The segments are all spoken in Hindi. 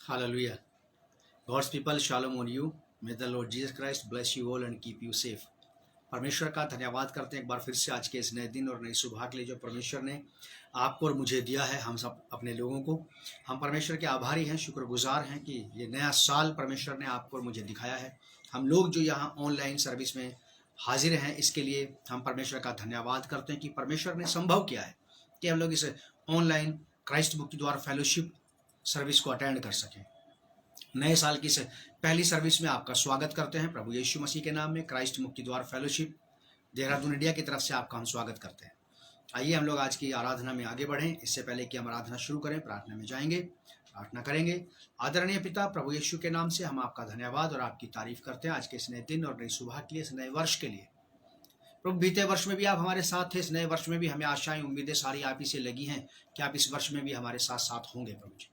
Hallelujah. God's people, shalom on you. May the Lord Jesus Christ bless you all and keep you safe. परमेश्वर का धन्यवाद करते हैं एक बार फिर से आज के इस नए दिन और नई सुबह के लिए जो परमेश्वर ने आपको और मुझे दिया है, हम सब अपने लोगों को। हम परमेश्वर के आभारी हैं, शुक्रगुजार हैं कि ये नया साल परमेश्वर ने आपको और मुझे दिखाया है। हम लोग जो यहाँ ऑनलाइन सर्विस में हाजिर हैं, इसके लिए हम परमेश्वर का धन्यवाद करते हैं कि परमेश्वर ने संभव किया है कि हम लोग इस ऑनलाइन क्राइस्ट मुक्ति द्वार फेलोशिप सर्विस को अटेंड कर सकें। नए साल की पहली सर्विस में आपका स्वागत करते हैं प्रभु यीशु मसीह के नाम में। क्राइस्ट मुक्ति द्वार फेलोशिप देहरादून इंडिया की तरफ से आपका हम स्वागत करते हैं। आइए हम लोग आज की आराधना में आगे बढ़ें। इससे पहले कि हम आराधना शुरू करें, प्रार्थना में जाएंगे, प्रार्थना करेंगे। आदरणीय पिता, प्रभु यीशु के नाम से हम आपका धन्यवाद और आपकी तारीफ करते हैं आज के इस नए दिन और नई सुबह के लिए, इस नए वर्ष के लिए। प्रभु बीते वर्ष में भी आप हमारे साथ थे, इस नए वर्ष में भी हमें आशाएं उम्मीदें सारी आप ही से लगी हैं कि आप इस वर्ष में भी हमारे साथ साथ होंगे। प्रभु जी,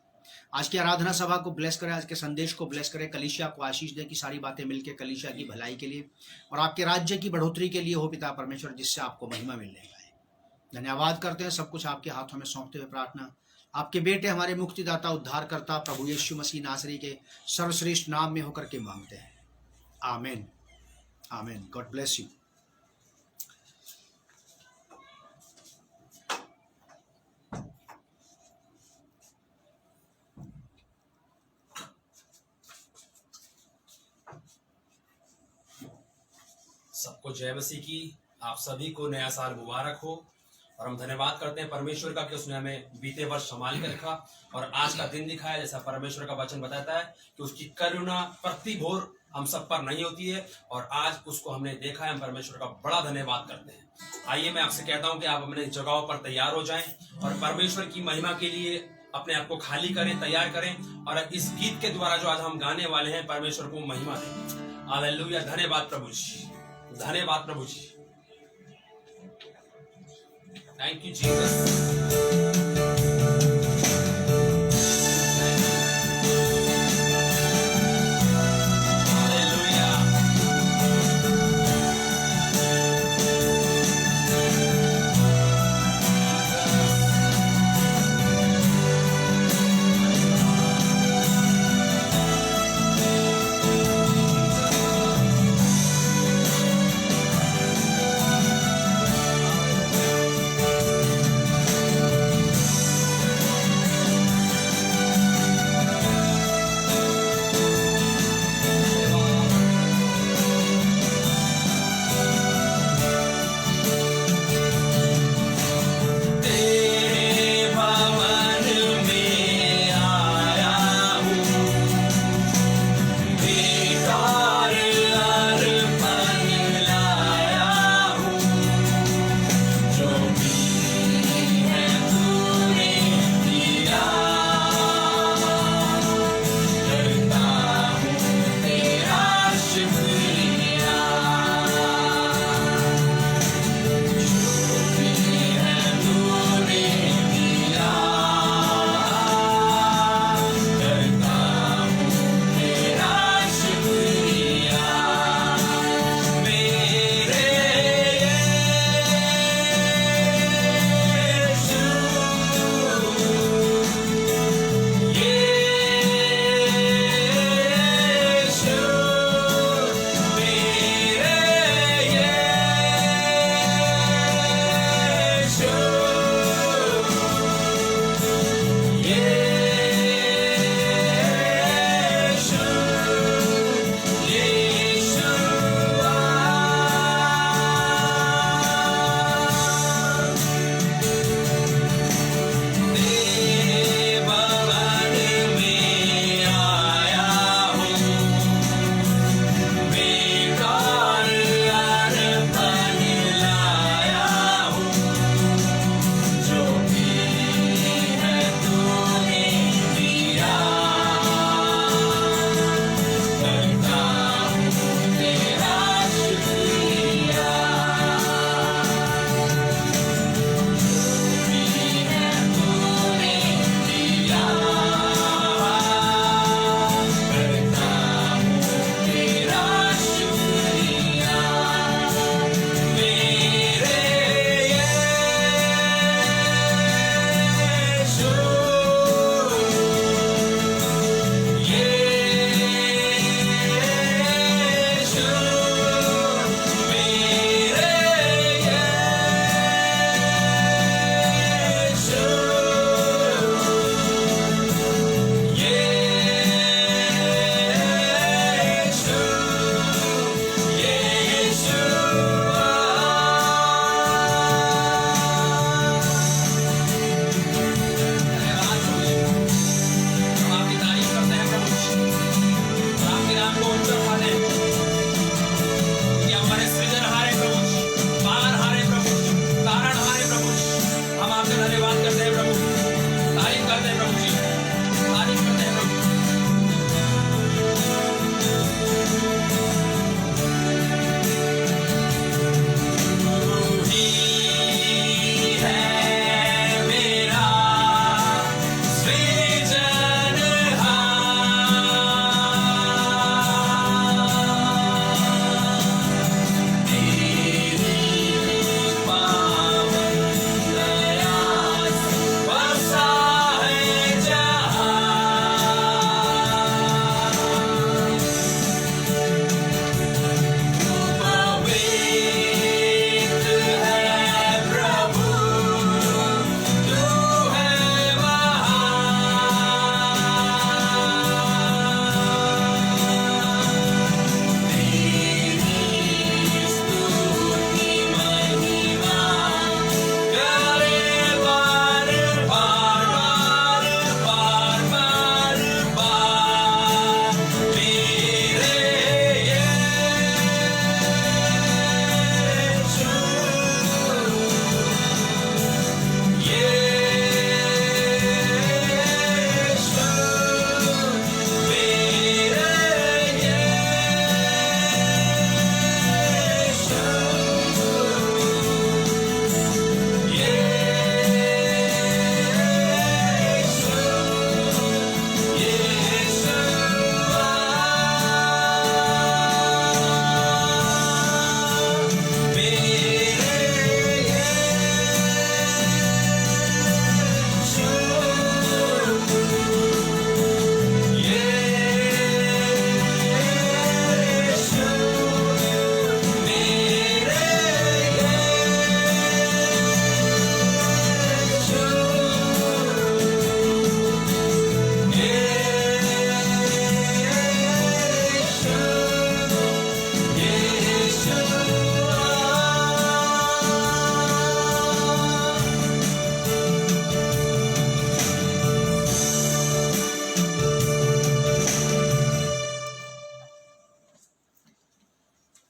आज की आराधना सभा को ब्लेस करें, आज के संदेश को ब्लेस करें, कलीसिया को आशीष दे कि सारी बातें मिलकर कलीसिया की भलाई के लिए और आपके राज्य की बढ़ोतरी के लिए हो पिता परमेश्वर, जिससे आपको महिमा मिलने पाए। धन्यवाद करते हैं, सब कुछ आपके हाथों में सौंपते हुए प्रार्थना आपके बेटे हमारे मुक्तिदाता उद्धारकर्ता प्रभु यीशु मसीह नासरी के सर्वश्रेष्ठ नाम में होकर के मांगते हैं, आमीन आमीन। God bless you. सबको जय मसीह की। आप सभी को नया साल मुबारक हो। और हम धन्यवाद करते हैं परमेश्वर का कि उसने हमें बीते वर्ष संभाल कर रखा और आज का दिन दिखाया। जैसा परमेश्वर का वचन बताता है कि उसकी करुणा प्रति भोर हम सब पर नहीं होती है और आज उसको हमने देखा है। हम परमेश्वर का बड़ा धन्यवाद करते हैं। आइए मैं आपसे कहता हूं कि आप अपने जगहों पर तैयार हो जाएं और परमेश्वर की महिमा के लिए अपने आप को खाली करें, तैयार करें और इस गीत के द्वारा जो आज हम गाने वाले हैं परमेश्वर को महिमा दें। हालेलुया। धन्यवाद प्रभु जी, धन्यवाद प्रभु जी। Thank you Jesus.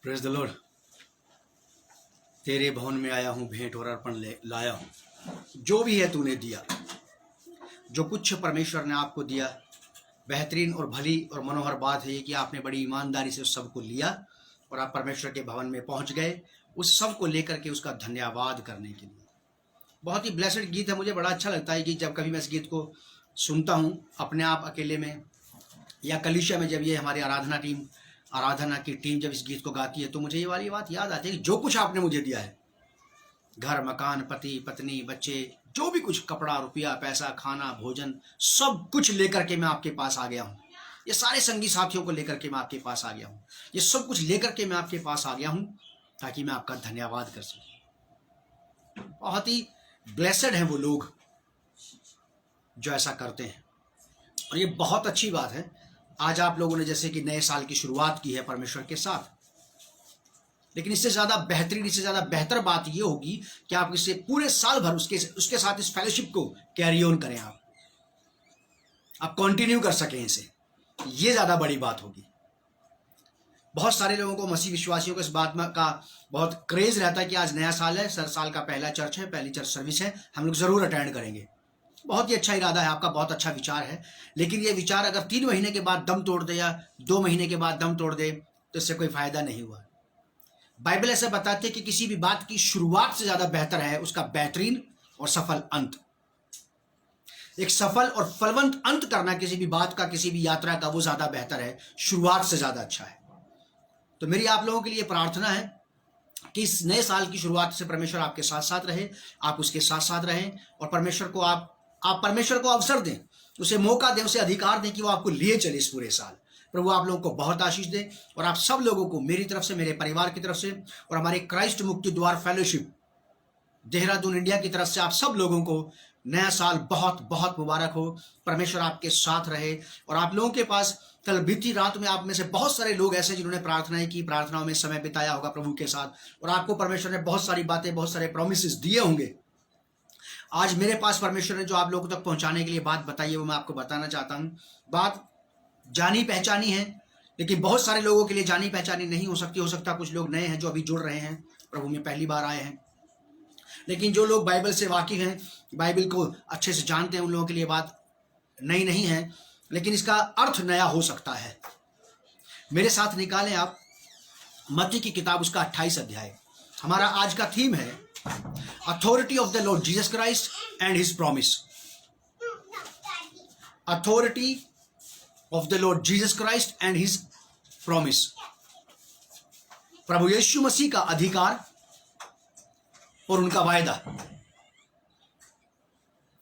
Praise the Lord. तेरे भवन में आया हूँ, भेंट और अर्पण लाया हूँ। जो भी है तूने दिया, जो कुछ परमेश्वर ने आपको दिया, बेहतरीन और भली और मनोहर बात है ये कि आपने बड़ी ईमानदारी से उस सब को लिया और आप परमेश्वर के भवन में पहुंच गए, उस सब को लेकर के उसका धन्यवाद करने के लिए। बहुत ही ब्लेस्ड गीत है। मुझे बड़ा अच्छा लगता है कि जब कभी मैं इस गीत को सुनता हूँ अपने आप अकेले में या कलीसिया में, जब ये हमारी आराधना की टीम जब इस गीत को गाती है, तो मुझे ये वाली बात याद आती है कि जो कुछ आपने मुझे दिया है, घर मकान, पति पत्नी, बच्चे, जो भी कुछ, कपड़ा, रुपया, पैसा, खाना, भोजन, सब कुछ लेकर के मैं आपके पास आ गया हूँ। ये सारे संगी साथियों को लेकर के मैं आपके पास आ गया हूँ। ये सब कुछ लेकर के मैं आपके पास आ गया हूँ ताकि मैं आपका धन्यवाद कर सकूँ। बहुत ही ब्लेसड हैं वो लोग जो ऐसा करते हैं, और ये बहुत अच्छी बात है। आज आप लोगों ने जैसे कि नए साल की शुरुआत की है परमेश्वर के साथ, लेकिन इससे ज़्यादा बेहतरीन, इससे ज़्यादा बेहतर बात ये होगी कि आप इसे पूरे साल भर उसके साथ इस फेलोशिप को कैरी ऑन करें, आप कंटिन्यू कर सकें इसे। ये ज़्यादा बड़ी बात होगी। बहुत सारे लोगों को, मसीह विश्वासियों को इस बात का बहुत क्रेज रहता है कि आज नया साल है, साल का पहला चर्च है, पहली चर्च सर्विस है, हम लोग ज़रूर अटेंड करेंगे। बहुत ही अच्छा इरादा है आपका, बहुत अच्छा विचार है, लेकिन ये विचार अगर 3 महीने के बाद दम तोड़ दे या 2 महीने के बाद दम तोड़ दे तो इससे कोई फायदा नहीं हुआ। बाइबल ऐसे बताते हैं कि किसी भी बात की शुरुआत से ज्यादा बेहतर है उसका बेहतरीन और सफल अंत। एक सफल और फलवंत अंत करना किसी भी बात का, किसी भी यात्रा का, वो ज्यादा बेहतर है, शुरुआत से ज्यादा अच्छा है। तो मेरी आप लोगों के लिए प्रार्थना है कि इस नए साल की शुरुआत से परमेश्वर आपके साथ साथ रहे, आप उसके साथ साथ रहें, और परमेश्वर को आप परमेश्वर को अवसर दें, उसे मौका दें, उसे अधिकार दें कि वो आपको लिए चले इस पूरे साल। प्रभु आप लोगों को बहुत आशीष दे, और आप सब लोगों को मेरी तरफ से, मेरे परिवार की तरफ से और हमारे क्राइस्ट मुक्ति द्वार फेलोशिप देहरादून इंडिया की तरफ से आप सब लोगों को नया साल बहुत बहुत मुबारक हो। परमेश्वर आपके साथ रहे। और आप लोगों के पास कल बीती रात में आप में से बहुत सारे लोग ऐसे जिन्होंने प्रार्थनाएं की, प्रार्थनाओं में समय बिताया होगा प्रभु के साथ, और आपको परमेश्वर ने बहुत सारी बातें, बहुत सारे प्रोमिसेस दिए होंगे। आज मेरे पास परमेश्वर ने जो आप लोगों तक पहुंचाने के लिए बात बताई है वो मैं आपको बताना चाहता हूं। बात जानी पहचानी है, लेकिन बहुत सारे लोगों के लिए जानी पहचानी नहीं हो सकती। हो सकता कुछ लोग नए हैं जो अभी जुड़ रहे हैं, प्रभु में पहली बार आए हैं, लेकिन जो लोग बाइबल से वाकिफ हैं, बाइबल को अच्छे से जानते हैं, उन लोगों के लिए बात नई नहीं है, लेकिन इसका अर्थ नया हो सकता है। मेरे साथ निकालें आप मत्ती की किताब, उसका 28 अध्याय। हमारा आज का थीम है authority of the Lord Jesus Christ and his promise. Authority of the Lord Jesus Christ and his promise. प्रभु यीशु मसीह का अधिकार और उनका वायदा।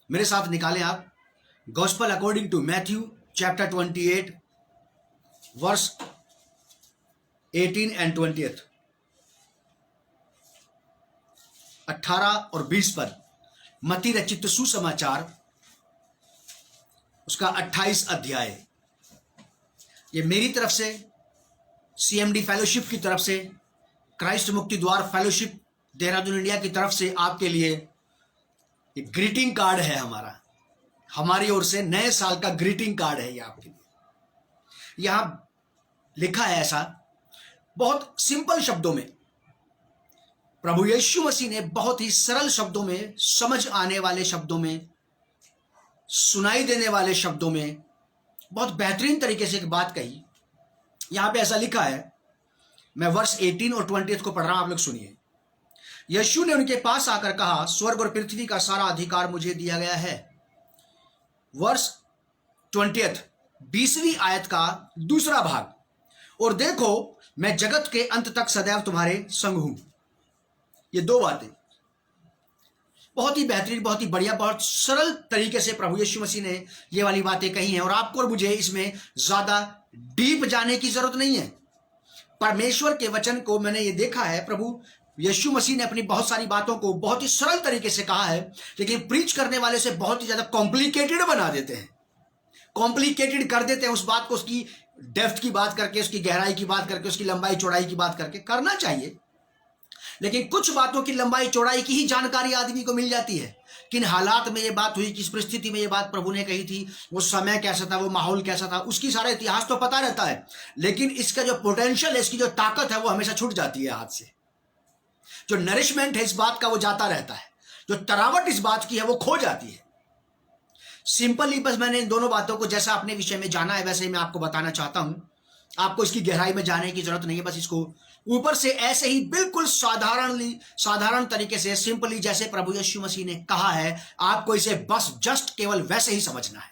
मेरे साथ निकालें आप gospel according to Matthew chapter 28 verse 18 and 20, 18 और 20 पर। मत्ती रचित सुसमाचार उसका 28 अध्याय। ये मेरी तरफ से, CMD फेलोशिप की तरफ से, क्राइस्ट मुक्ति द्वार फेलोशिप देहरादून इंडिया की तरफ से आपके लिए एक ग्रीटिंग कार्ड है। हमारी ओर से नए साल का ग्रीटिंग कार्ड है ये आपके लिए। यहां लिखा है ऐसा, बहुत सिंपल शब्दों में प्रभु यीशु मसीह ने बहुत ही सरल शब्दों में, समझ आने वाले शब्दों में, सुनाई देने वाले शब्दों में बहुत बेहतरीन तरीके से एक बात कही। यहां पे ऐसा लिखा है, मैं वर्ष 18 और 20 को पढ़ रहा हूं, आप लोग सुनिए। यीशु ने उनके पास आकर कहा, स्वर्ग और पृथ्वी का सारा अधिकार मुझे दिया गया है। वर्ष 20, 20वीं आयत का दूसरा भाग, और देखो मैं जगत के अंत तक सदैव तुम्हारे संग हूं। ये 2 बातें बहुत ही बेहतरीन, बहुत ही बढ़िया, बहुत सरल तरीके से प्रभु यीशु मसीह ने ये वाली बातें कही हैं, और आपको और मुझे इसमें ज्यादा डीप जाने की जरूरत नहीं है। परमेश्वर के वचन को मैंने ये देखा है, प्रभु यीशु मसीह ने अपनी बहुत सारी बातों को बहुत ही सरल तरीके से कहा है, लेकिन प्रीच करने वाले से बहुत ही ज्यादा कॉम्प्लिकेटेड बना देते हैं, कॉम्प्लिकेटेड कर देते हैं उस बात को, उसकी डेप्थ की बात करके, उसकी गहराई की बात करके, उसकी लंबाई चौड़ाई की बात करके। करना चाहिए, लेकिन कुछ बातों की लंबाई चौड़ाई की ही जानकारी आदमी को मिल जाती है। किन हालात में ये बात हुई, किस परिस्थिति में ये बात प्रभु ने कही थी, वो समय कैसा था, वो माहौल कैसा था, उसकी सारा इतिहास तो पता रहता है, लेकिन इसका जो पोटेंशियल है, इसकी जो ताकत है, वो हमेशा छूट जाती है हाथ से। जो नरिशमेंट है इस बात का वो जाता रहता है, जो तरावट इस बात की है वो खो जाती है। सिंपली बस मैंने इन दोनों बातों को जैसा अपने विषय में जाना है वैसे ही मैं आपको बताना चाहता हूं। आपको इसकी गहराई में जाने की जरूरत नहीं है, बस इसको ऊपर से ऐसे ही बिल्कुल साधारण तरीके से सिंपली जैसे प्रभु यीशु मसीह ने कहा है, आपको इसे बस जस्ट केवल वैसे ही समझना है।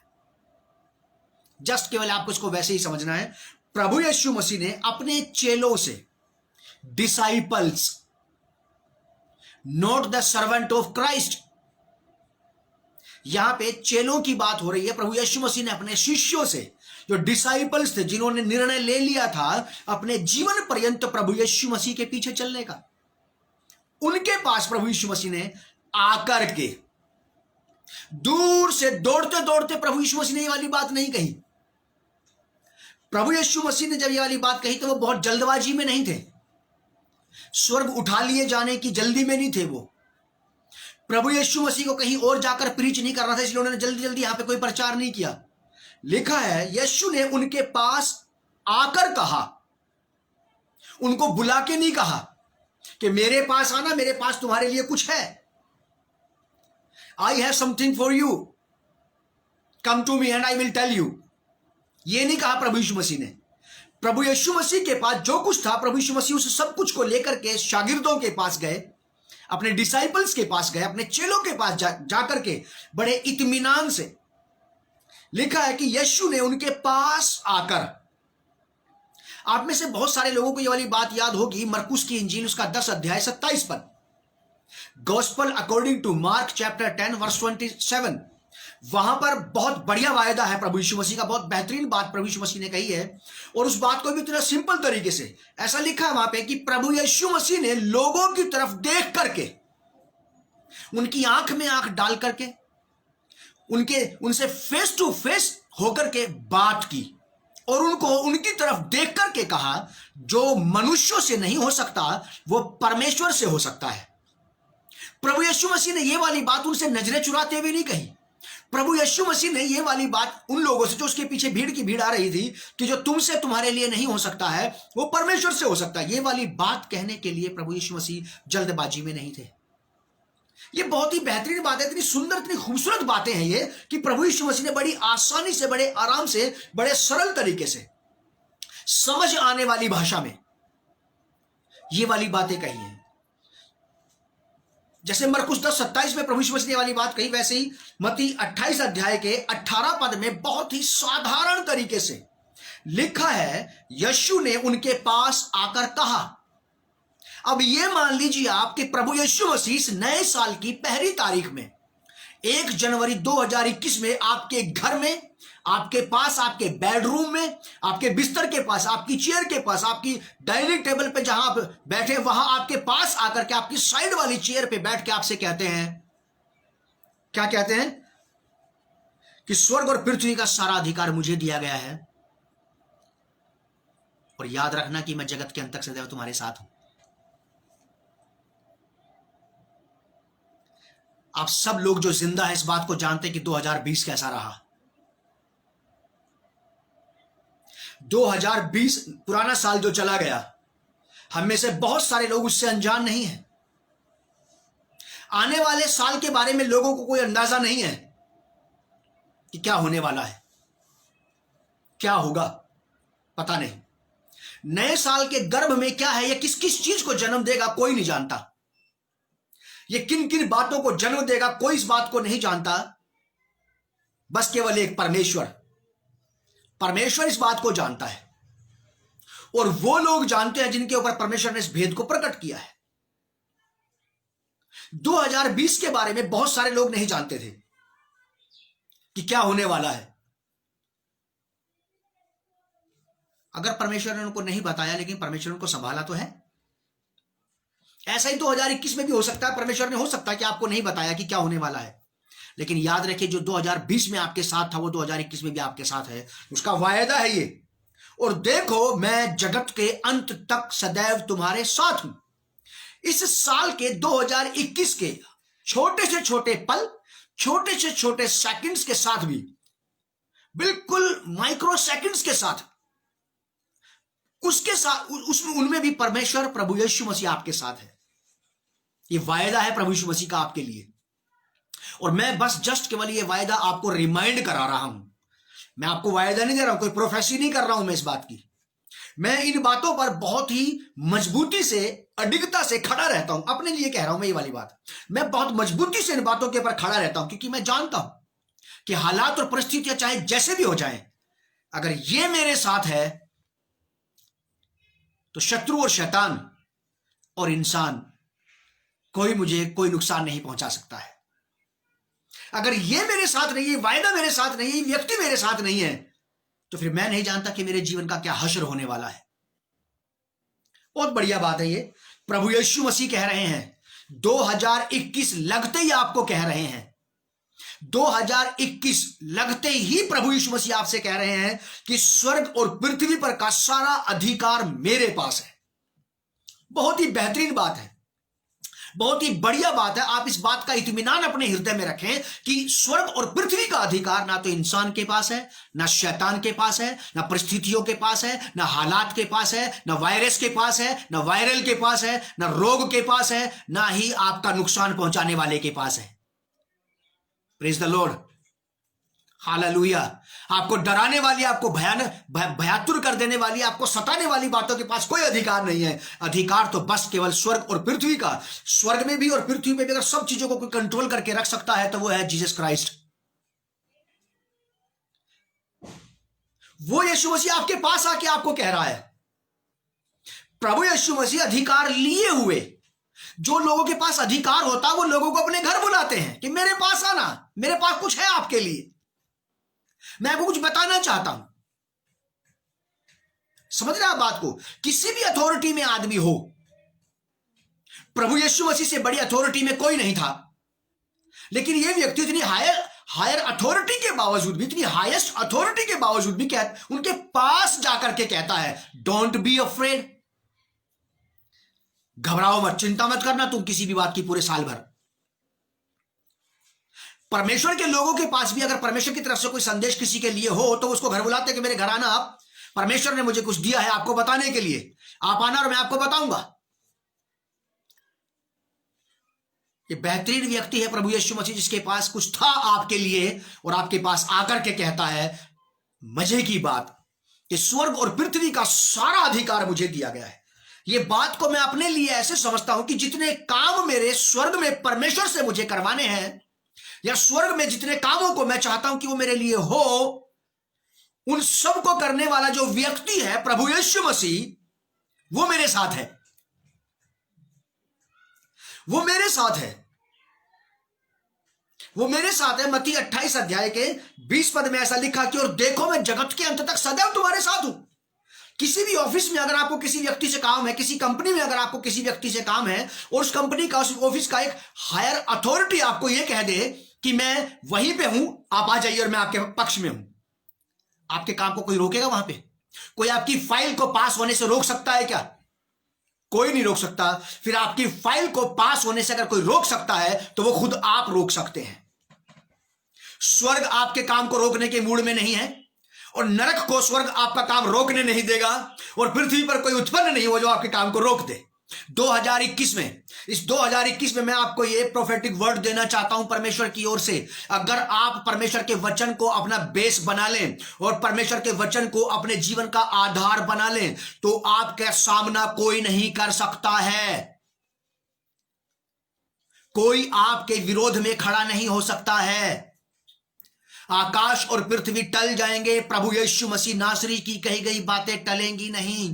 जस्ट केवल आपको इसको वैसे ही समझना है। प्रभु यीशु मसीह ने अपने चेलों से, disciples, not the servant of Christ, यहां पे चेलों की बात हो रही है। प्रभु यीशु मसीह ने अपने शिष्यों से, जो डिसाइपल्स थे, जिन्होंने निर्णय ले लिया था अपने जीवन पर्यंत प्रभु यीशु मसीह के पीछे चलने का, उनके पास प्रभु यीशु मसीह ने आकर के दूर से दौड़ते दौड़ते प्रभु यीशु मसीह ने ये वाली बात नहीं कही। प्रभु यीशु मसीह ने जब ये वाली बात कही तो वो बहुत जल्दबाजी में नहीं थे, स्वर्ग उठा लिए जाने की जल्दी में नहीं थे। वो प्रभु यीशु मसीह को कहीं और जाकर प्रीच नहीं करना था, इसलिए उन्होंने जल्दी जल्दी यहां पे कोई प्रचार नहीं किया। लिखा है यीशु ने उनके पास आकर कहा, उनको बुला के नहीं कहा कि मेरे पास आना, मेरे पास तुम्हारे लिए कुछ है, I have something for you, come to me and I will tell you. ये नहीं कहा प्रभु यीशु मसीह ने। प्रभु यीशु मसीह के पास जो कुछ था, प्रभु यीशु मसीह उस सब कुछ को लेकर के शागिर्दों के पास गए, अपने डिसाइपल्स के पास गए, अपने चेलों के पास जाकर के बड़े इत्मीनान से। लिखा है कि यीशु ने उनके पास आकर, आप में से बहुत सारे लोगों को यह वाली बात याद होगी, मरकुस की इंजील उसका 10 अध्याय 27 पद, gospel according to Mark chapter 10 verse 27, वहां पर बहुत बढ़िया वायदा है प्रभु यीशु मसीह का, बहुत बेहतरीन बात प्रभु यीशु मसीह ने कही है। और उस बात को भी इतना सिंपल तरीके से ऐसा लिखा है वहां पे कि प्रभु यीशु मसीह ने लोगों की तरफ देख करके, उनकी आंख में आंख डाल करके, उनसे फेस टू फेस होकर के बात की और उनको उनकी तरफ देख करके कहा, जो मनुष्यों से नहीं हो सकता वो परमेश्वर से हो सकता है। प्रभु यीशु मसीह ने ये वाली बात उनसे नजरें चुराते हुए नहीं कही। प्रभु यीशु मसीह ने ये वाली बात उन लोगों से, जो उसके पीछे भीड़ की भीड़ आ रही थी, कि जो तुमसे तुम्हारे लिए नहीं हो सकता है वो परमेश्वर से हो सकता है, ये वाली बात कहने के लिए प्रभु यीशु मसीह जल्दबाजी में नहीं थे। ये बहुत ही बेहतरीन बात है, इतनी सुंदर, इतनी खूबसूरत बातें हैं ये, कि प्रभु यीशु मसीह ने बड़ी आसानी से, बड़े आराम से, बड़े सरल तरीके से, समझ आने वाली भाषा में ये वाली बातें कही हैं। जैसे मरकुस 10:27 में प्रभु यीशु मसीह ने वाली बात कही, वैसे ही मत्ती 28 अध्याय के 18 पद में बहुत ही साधारण तरीके से लिखा है, यीशु ने उनके पास आकर कहा। अब ये मान लीजिए आप कि प्रभु यीशु मसीह इस नए साल की पहली तारीख में 1 जनवरी 2021 में आपके घर में, आपके पास, आपके बेडरूम में, आपके बिस्तर के पास, आपकी चेयर के पास, आपकी डाइनिंग टेबल पे जहां आप बैठे वहां आपके पास आकर के आपकी साइड वाली चेयर पे बैठ के आपसे कहते हैं, क्या कहते हैं? कि स्वर्ग और पृथ्वी का सारा अधिकार मुझे दिया गया है और याद रखना कि मैं जगत के अंत तक सदैव तुम्हारे साथ हूं। आप सब लोग जो जिंदा है इस बात को जानते हैं कि 2020 कैसा रहा। 2020 पुराना साल जो चला गया, हम में से बहुत सारे लोग उससे अनजान नहीं हैं। आने वाले साल के बारे में लोगों को कोई अंदाजा नहीं है कि क्या होने वाला है, क्या होगा, पता नहीं। नए साल के गर्भ में क्या है, यह किस किस चीज को जन्म देगा कोई नहीं जानता। ये किन किन बातों को जन्म देगा कोई इस बात को नहीं जानता, बस केवल एक परमेश्वर इस बात को जानता है। और वो लोग जानते हैं जिनके ऊपर परमेश्वर ने इस भेद को प्रकट किया है। 2020 के बारे में बहुत सारे लोग नहीं जानते थे कि क्या होने वाला है। अगर परमेश्वर ने उनको नहीं बताया, लेकिन परमेश्वर ने उनको संभाला तो है। ऐसा ही 2021 में भी हो सकता है, परमेश्वर ने हो सकता है कि आपको नहीं बताया कि क्या होने वाला है, लेकिन याद रखिए जो 2020 में आपके साथ था वो 2021 में भी आपके साथ है, उसका वायदा है ये। और देखो मैं जगत के अंत तक सदैव तुम्हारे साथ हूं। इस साल के 2021 के छोटे से छोटे पल, छोटे से छोटे सेकंड्स के साथ भी, बिल्कुल माइक्रो सेकंड्स के साथ, उसके साथ उसमें उनमें भी परमेश्वर प्रभु यीशु मसीह आपके साथ है। ये वायदा है प्रभु यीशु मसीह का आपके लिए, और मैं बस जस्ट केवल ये वायदा आपको रिमाइंड करा रहा हूं। मैं आपको वायदा नहीं दे रहा हूं, कोई प्रोफेसी नहीं कर रहा हूं मैं इस बात की। मैं इन बातों पर बहुत ही मजबूती से, अडिगता से खड़ा रहता हूं। अपने लिए कह रहा हूं मैं ये वाली बात, मैं बहुत मजबूती से इन बातों के ऊपर खड़ा रहता हूं, क्योंकि मैं जानता हूं कि हालात और परिस्थितियां चाहे जैसे भी हो जाएं, अगर ये मेरे साथ है तो शत्रु और शैतान और इंसान कोई मुझे कोई नुकसान नहीं पहुंचा सकता है। अगर ये मेरे साथ नहीं है, वायदा मेरे साथ नहीं है, व्यक्ति मेरे साथ नहीं है, तो फिर मैं नहीं जानता कि मेरे जीवन का क्या हश्र होने वाला है। बहुत बढ़िया बात है ये। प्रभु यीशु मसीह कह रहे हैं 2021 लगते ही आपको कह रहे हैं, 2021 लगते ही प्रभु यीशु मसीह आपसे कह रहे हैं कि स्वर्ग और पृथ्वी पर का सारा अधिकार मेरे पास है। बहुत ही बेहतरीन बात है, बहुत ही बढ़िया बात है। आप इस बात का इत्मीनान अपने हृदय में रखें कि स्वर्ग और पृथ्वी का अधिकार ना तो इंसान के पास है, ना शैतान के पास है, ना परिस्थितियों के पास है, ना हालात के पास है, ना वायरस के पास है, ना वायरल के पास है, ना रोग के पास है, ना ही आपका नुकसान पहुंचाने वाले के पास है। Praise the Lord, hallelujah. आपको डराने वाली, आपको भयातुर कर देने वाली, आपको सताने वाली बातों के पास कोई अधिकार नहीं है। अधिकार तो बस केवल स्वर्ग और पृथ्वी का। स्वर्ग में भी और पृथ्वी में भी अगर सब चीजों को कोई कंट्रोल करके रख सकता है तो वो है जीसस क्राइस्ट। वो यीशु मसीह आपके पास आके आपको कह रहा है। प्रभु यीशु मसीह अधिकार लिए हुए, जो लोगों के पास अधिकार होता है वो लोगों को अपने घर बुलाते हैं कि मेरे पास आना, मेरे पास कुछ है आपके लिए, मैं आपको कुछ बताना चाहता हूं। समझ रहे आप बात को? किसी भी अथॉरिटी में आदमी हो, प्रभु यीशु मसीह से बड़ी अथॉरिटी में कोई नहीं था, लेकिन यह व्यक्ति इतनी हायर अथॉरिटी के बावजूद भी, इतनी हाईएस्ट अथॉरिटी के बावजूद भी उनके पास जाकर के कहता है डोंट बी अफ्रेड, घबराओ मत, चिंता मत करना तुम किसी भी बात की पूरे साल भर। परमेश्वर के लोगों के पास भी अगर परमेश्वर की तरफ से कोई संदेश किसी के लिए हो तो उसको घर बुलाते कि मेरे घर आना आप, परमेश्वर ने मुझे कुछ दिया है आपको बताने के लिए, आप आना और मैं आपको बताऊंगा। ये बेहतरीन व्यक्ति है प्रभु यीशु मसीह, जिसके पास कुछ था आपके लिए और आपके पास आकर के कहता है मजे की बात कि स्वर्ग और पृथ्वी का सारा अधिकार मुझे दिया गया है। ये बात को मैं अपने लिए ऐसे समझता हूं कि जितने काम मेरे स्वर्ग में परमेश्वर से मुझे करवाने हैं, या स्वर्ग में जितने कामों को मैं चाहता हूं कि वो मेरे लिए हो, उन सब को करने वाला जो व्यक्ति है प्रभु यीशु मसीह, वो मेरे साथ है, वो मेरे साथ है, वो मेरे साथ है। मत्ती 28 अध्याय के 20 पद में ऐसा लिखा कि और देखो मैं जगत के अंत तक सदैव तुम्हारे साथ हूं। किसी भी ऑफिस में अगर आपको किसी व्यक्ति से काम है, किसी कंपनी में अगर आपको किसी व्यक्ति से काम है, और उस कंपनी का, उस ऑफिस का एक हायर अथॉरिटी आपको यह कह दे कि मैं वहीं पे हूं, आप आ जाइए और मैं आपके पक्ष में हूं, आपके काम को कोई रोकेगा वहां पे? कोई आपकी फाइल को पास होने से रोक सकता है क्या? कोई नहीं रोक सकता। फिर आपकी फाइल को पास होने से अगर कोई रोक सकता है तो वो खुद आप रोक सकते हैं। स्वर्ग आपके काम को रोकने के मूड में नहीं है, और नरक को स्वर्ग आपका काम रोकने नहीं देगा, और पृथ्वी पर कोई उत्पन्न नहीं हुआ जो आपके काम को रोक दे। 2021 में, इस 2021 में मैं आपको ये प्रोफेटिक वर्ड देना चाहता हूं परमेश्वर की ओर से। अगर आप परमेश्वर के वचन को अपना बेस बना लें और परमेश्वर के वचन को अपने जीवन का आधार बना लें, तो आपका सामना कोई नहीं कर सकता है। कोई आपके विरोध में खड़ा नहीं हो सकता है। आकाश और पृथ्वी टल जाएंगे, प्रभु यीशु मसीह नासरी की कही गई बातें टलेंगी नहीं।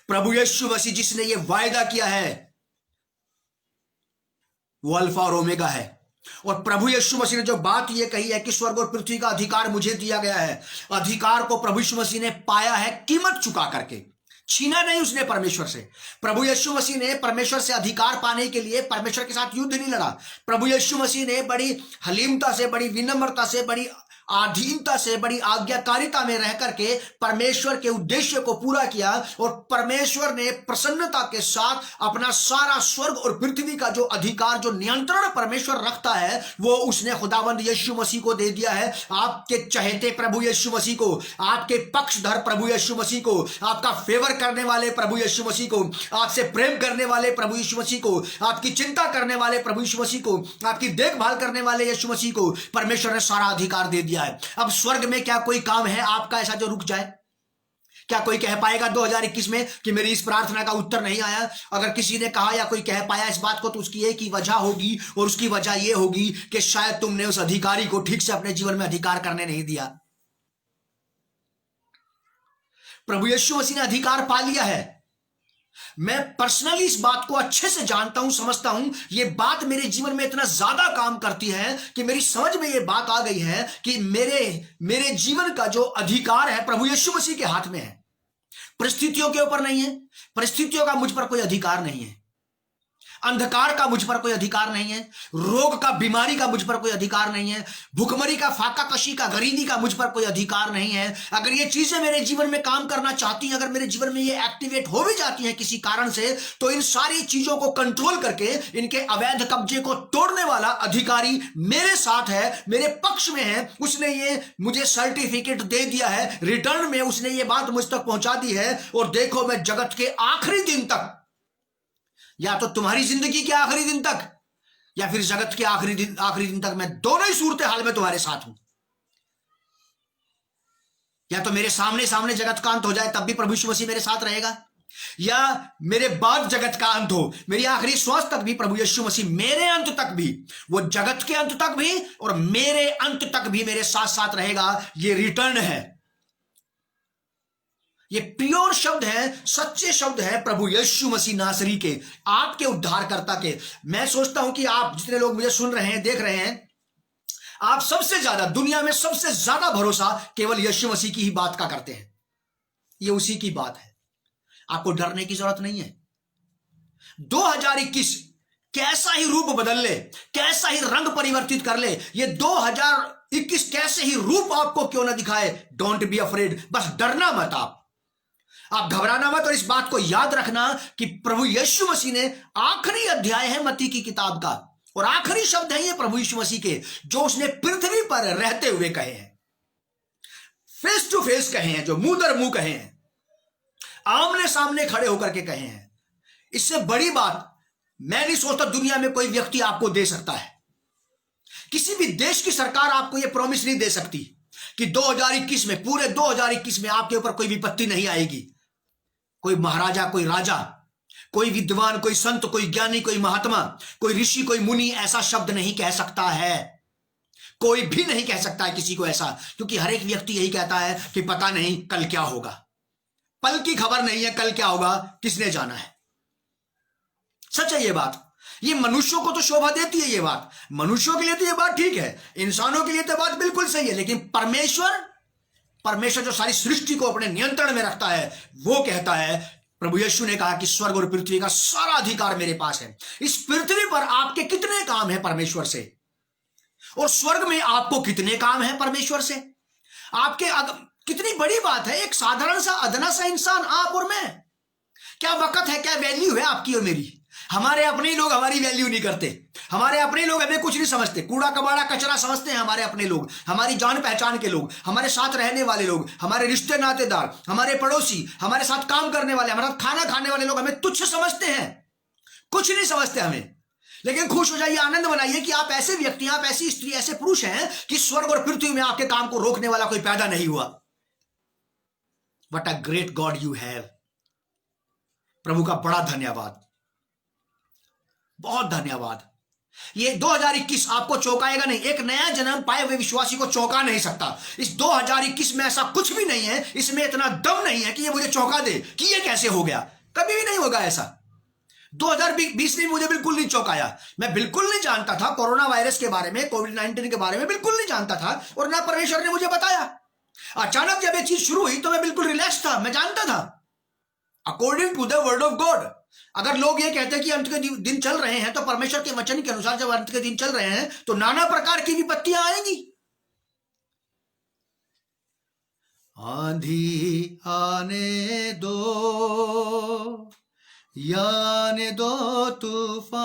प्रभु यीशु मसीह जिसने ये वायदा किया है वो अल्फा और ओमेगा है। और प्रभु यीशु मसीह ने जो बात ये कही है कि स्वर्ग और पृथ्वी का अधिकार मुझे दिया गया है, अधिकार को प्रभु यीशु मसीह ने पाया है कीमत चुका करके, छीना नहीं उसने परमेश्वर से। प्रभु यीशु मसीह ने परमेश्वर से अधिकार पाने के लिए परमेश्वर के साथ युद्ध नहीं लड़ा। प्रभु यीशु मसीह ने बड़ी हलीमता से, बड़ी विनम्रता से, बड़ी अधीनता से, बड़ी आज्ञाकारिता में रह करके परमेश्वर के उद्देश्य को पूरा किया, और परमेश्वर ने प्रसन्नता के साथ अपना सारा स्वर्ग और पृथ्वी का जो अधिकार, जो नियंत्रण परमेश्वर रखता है, वो उसने खुदावंद यीशु मसीह को दे दिया है। आपके चहेते प्रभु यीशु मसीह को, आपके पक्षधर प्रभु यीशु मसीह को, आपका फेवर करने वाले प्रभु यीशु मसीह को, आपसे प्रेम करने वाले प्रभु यीशु मसीह को, आपकी चिंता करने वाले प्रभु यीशु मसीह को, आपकी देखभाल करने वाले यीशु मसीह को परमेश्वर ने सारा अधिकार दे दिया है। अब स्वर्ग में क्या कोई काम है आपका ऐसा जो रुक जाए? क्या कोई कह पाएगा 2021 में कि मेरी इस प्रार्थना का उत्तर नहीं आया? अगर किसी ने कहा या कोई कह पाया इस बात को, तो उसकी एक ही वजह होगी, और उसकी वजह यह होगी कि शायद तुमने उस अधिकारी को ठीक से अपने जीवन में अधिकार करने नहीं दिया। प्रभु यीशु मसीह ने अधिकार पा लिया है। मैं पर्सनली इस बात को अच्छे से जानता हूं, समझता हूं। यह बात मेरे जीवन में इतना ज्यादा काम करती है कि मेरी समझ में यह बात आ गई है कि मेरे जीवन का जो अधिकार है प्रभु यीशु मसीह के हाथ में है। परिस्थितियों के ऊपर नहीं है। परिस्थितियों का मुझ पर कोई अधिकार नहीं है। अंधकार का मुझ पर कोई अधिकार नहीं है। रोग का, बीमारी का मुझ पर कोई अधिकार नहीं है। भुखमरी का, फाका कशी का, गरीबी का मुझ पर कोई अधिकार नहीं है। अगर ये चीजें मेरे जीवन में काम करना चाहती हैं, अगर मेरे जीवन में ये एक्टिवेट हो भी जाती हैं किसी कारण से, तो इन सारी चीजों को कंट्रोल करके इनके अवैध कब्जे को तोड़ने वाला अधिकारी मेरे साथ है, मेरे पक्ष में है। उसने ये मुझे सर्टिफिकेट दे दिया है, रिटर्न में उसने ये बात मुझ तक पहुंचा दी है। और देखो, मैं जगत के आखिरी दिन तक, या तो तुम्हारी जिंदगी के आखिरी दिन तक, या फिर जगत के आखिरी दिन तक, मैं दोनों ही सूरत हाल में तुम्हारे साथ हूं। या तो मेरे सामने जगत का अंत हो जाए तब भी प्रभु यीशु मसीह मेरे साथ रहेगा, या मेरे बाद जगत का अंत हो, मेरी आखिरी श्वास तक भी प्रभु यीशु मसीह, मेरे अंत तक भी, वो जगत के अंत तक भी और मेरे अंत तक भी मेरे साथ साथ रहेगा। ये रिटर्न है, ये प्योर शब्द है, सच्चे शब्द है प्रभु यीशु मसीह नासरी के, आपके उद्धारकर्ता के। मैं सोचता हूं कि आप जितने लोग मुझे सुन रहे हैं, देख रहे हैं, आप सबसे ज्यादा, दुनिया में सबसे ज्यादा भरोसा केवल यीशु मसीह की ही बात का करते हैं। ये उसी की बात है, आपको डरने की जरूरत नहीं है। 2021 कैसा ही रूप बदल ले, कैसा ही रंग परिवर्तित कर ले, ये 2021 कैसे ही रूप आपको क्यों ना दिखाए, डोंट बी अफ्रेड, बस डरना मत, आप घबराना मत। और इस बात को याद रखना कि प्रभु यीशु मसीह ने, आखिरी अध्याय है मत्ती की किताब का, और आखिरी शब्द है ये प्रभु यीशु मसीह के, जो उसने पृथ्वी पर रहते हुए कहे हैं, फेस टू फेस कहे हैं, जो मुंह दर मुंह कहे हैं, आमने सामने खड़े होकर के कहे हैं। इससे बड़ी बात मैं नहीं सोचता दुनिया में कोई व्यक्ति आपको दे सकता है। किसी भी देश की सरकार आपको यह प्रॉमिस नहीं दे सकती कि 2021 में, पूरे 2021 में आपके ऊपर कोई विपत्ति नहीं आएगी। कोई महाराजा, कोई राजा, कोई विद्वान, कोई संत, कोई ज्ञानी, कोई महात्मा, कोई ऋषि, कोई मुनि ऐसा शब्द नहीं कह सकता है। कोई भी नहीं कह सकता है किसी को ऐसा, क्योंकि हर एक व्यक्ति यही कहता है कि पता नहीं कल क्या होगा, पल की खबर नहीं है, कल क्या होगा किसने जाना है। सच है ये बात। ये मनुष्यों को तो शोभा देती है ये बात, मनुष्यों के लिए तो ये बात ठीक है, इंसानों के लिए तो बात बिल्कुल सही है, लेकिन परमेश्वर जो सारी सृष्टि को अपने नियंत्रण में रखता है, वो कहता है, प्रभु यीशु ने कहा कि स्वर्ग और पृथ्वी का सारा अधिकार मेरे पास है। इस पृथ्वी पर आपके कितने काम है परमेश्वर से, और स्वर्ग में आपको कितने काम है परमेश्वर से। आपके कितनी बड़ी बात है, एक साधारण सा अदना सा इंसान, आप और मैं, क्या वक्त है, क्या वैल्यू है आपकी और मेरी। हमारे अपने लोग हमारी वैल्यू नहीं करते, हमारे अपने लोग हमें कुछ नहीं समझते, कूड़ा कबाड़ा कचरा समझते हैं हमारे अपने लोग, हमारी जान पहचान के लोग, हमारे साथ रहने वाले लोग, हमारे रिश्ते नातेदार, हमारे पड़ोसी, हमारे साथ काम करने वाले, हमारे साथ खाना खाने वाले लोग हमें तुच्छ समझते हैं, कुछ नहीं समझते हमें। लेकिन खुश हो जाइए, आनंद मनाइए कि आप ऐसे व्यक्ति, आप ऐसी स्त्री, ऐसे पुरुष हैं कि स्वर्ग और पृथ्वी में आपके काम को रोकने वाला कोई पैदा नहीं हुआ। What a great God you have. प्रभु का बड़ा धन्यवाद, बहुत धन्यवाद। ये 2021 आपको चौंकाएगा नहीं, एक नया जन्म पाए हुए विश्वासी को चौंका नहीं सकता। इस 2021 में ऐसा कुछ भी नहीं है, इसमें इतना दम नहीं है कि ये मुझे चौंका दे कि ये कैसे हो गया, कभी भी नहीं होगा ऐसा। 2020 ने मुझे बिल्कुल नहीं चौंकाया। मैं बिल्कुल नहीं जानता था कोरोना वायरस के बारे में, कोविड-19 के बारे में बिल्कुल नहीं जानता था, और ना परमेश्वर ने मुझे बताया। अचानक जब ये चीज शुरू हुई तो मैं बिल्कुल रिलैक्स था, मैं जानता था according to the word of God. अगर लोग ये कहते हैं कि अंत के दिन चल रहे हैं, तो परमेश्वर के वचन के अनुसार जब अंत के दिन चल रहे हैं तो नाना प्रकार की विपत्तियां आएंगी। आंधी आने दो, याने दो तूफान,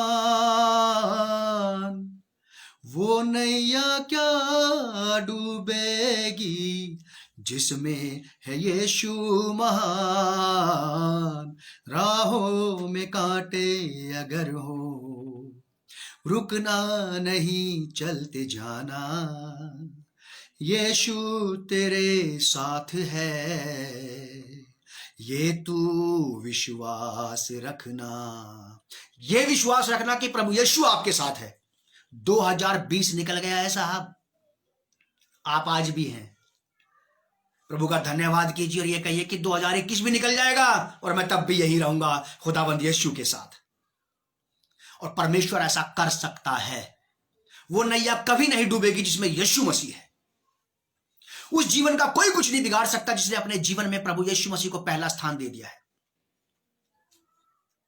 वो नैया क्या डूबेगी जिसमें है यीशु महान। राहों में कांटे अगर हो, रुकना नहीं, चलते जाना, यीशु तेरे साथ है, ये तू विश्वास रखना। ये विश्वास रखना कि प्रभु यीशु आपके साथ है। 2020 निकल गया है साहब, आप आज भी हैं। प्रभु का धन्यवाद कीजिए और ये कहिए कि 2021 भी निकल जाएगा और मैं तब भी यही रहूंगा खुदावंद यीशु के साथ। और परमेश्वर ऐसा कर सकता है। वो नैया कभी नहीं डूबेगी जिसमें यीशु मसीह है। उस जीवन का कोई कुछ नहीं बिगाड़ सकता जिसने अपने जीवन में प्रभु यीशु मसीह को पहला स्थान दे दिया है।